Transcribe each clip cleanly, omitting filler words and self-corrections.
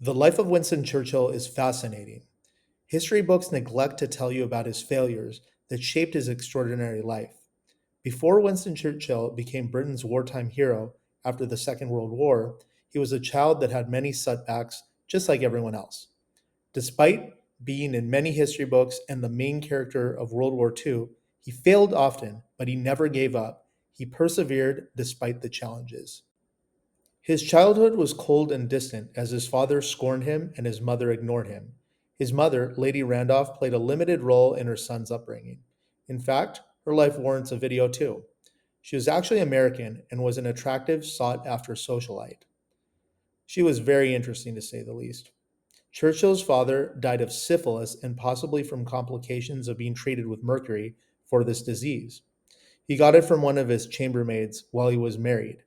The life of Winston Churchill is fascinating. History books neglect to tell you about his failures that shaped his extraordinary life. Before Winston Churchill became Britain's wartime hero after the Second World War, he was a child that had many setbacks, just like everyone else. Despite being in many history books and the main character of World War II, he failed often, but he never gave up. He persevered despite the challenges. His childhood was cold and distant as his father scorned him and his mother ignored him. His mother, Lady Randolph, played a limited role in her son's upbringing. In fact, her life warrants a video too. She was actually American and was an attractive, sought after socialite. She was very interesting to say the least. Churchill's father died of syphilis and possibly from complications of being treated with mercury for this disease. He got it from one of his chambermaids while he was married.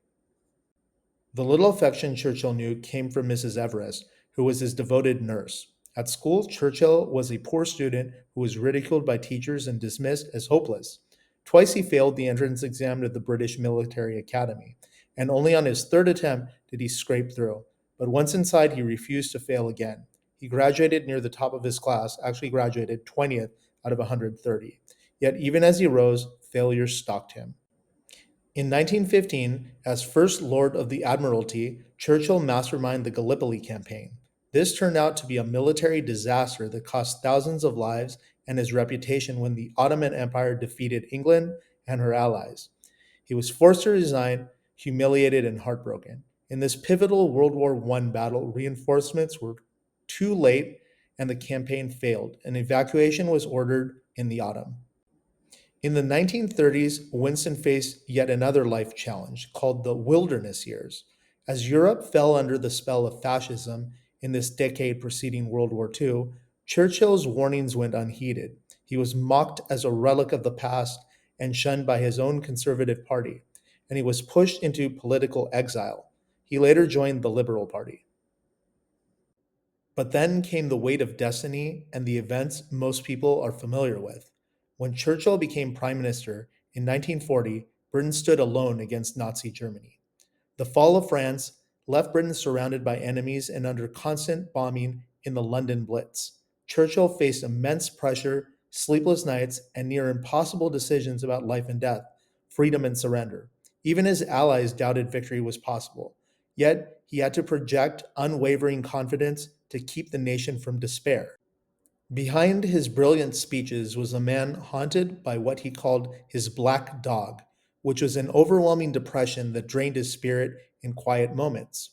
The little affection Churchill knew came from Mrs. Everest, who was his devoted nurse. At school, Churchill was a poor student who was ridiculed by teachers and dismissed as hopeless. Twice he failed the entrance exam to the British Military Academy, and only on his third attempt did he scrape through. But once inside, he refused to fail again. He graduated near the top of his class, actually graduated 20th out of 130. Yet, even as he rose, failure stalked him. In 1915, as First Lord of the Admiralty, Churchill masterminded the Gallipoli campaign. This turned out to be a military disaster that cost thousands of lives and his reputation when the Ottoman Empire defeated England and her allies. He was forced to resign, humiliated and heartbroken. In this pivotal World War I battle, reinforcements were too late and the campaign failed. An evacuation was ordered in the autumn. In the 1930s, Winston faced yet another life challenge called the Wilderness Years. As Europe fell under the spell of fascism in this decade preceding World War II, Churchill's warnings went unheeded. He was mocked as a relic of the past and shunned by his own conservative party, and he was pushed into political exile. He later joined the Liberal Party. But then came the weight of destiny and the events most people are familiar with. When Churchill became prime minister in 1940, Britain stood alone against Nazi Germany. The fall of France left Britain surrounded by enemies and under constant bombing in the London Blitz. Churchill faced immense pressure, sleepless nights, and near impossible decisions about life and death, freedom and surrender. Even his allies doubted victory was possible. Yet, he had to project unwavering confidence to keep the nation from despair. Behind his brilliant speeches was a man haunted by what he called his black dog, which was an overwhelming depression that drained his spirit in quiet moments.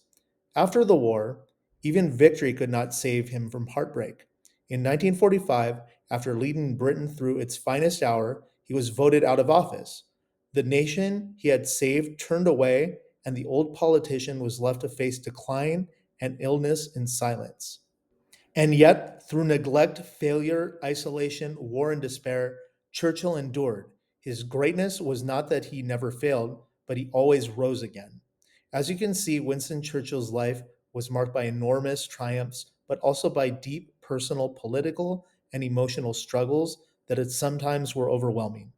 After the war, even victory could not save him from heartbreak. In 1945, after leading Britain through its finest hour, he was voted out of office. The nation he had saved turned away, and the old politician was left to face decline and illness in silence. And yet, through neglect, failure, isolation, war, and despair, Churchill endured. His greatness was not that he never failed, but he always rose again. As you can see, Winston Churchill's life was marked by enormous triumphs, but also by deep personal, political, and emotional struggles that at sometimes were overwhelming.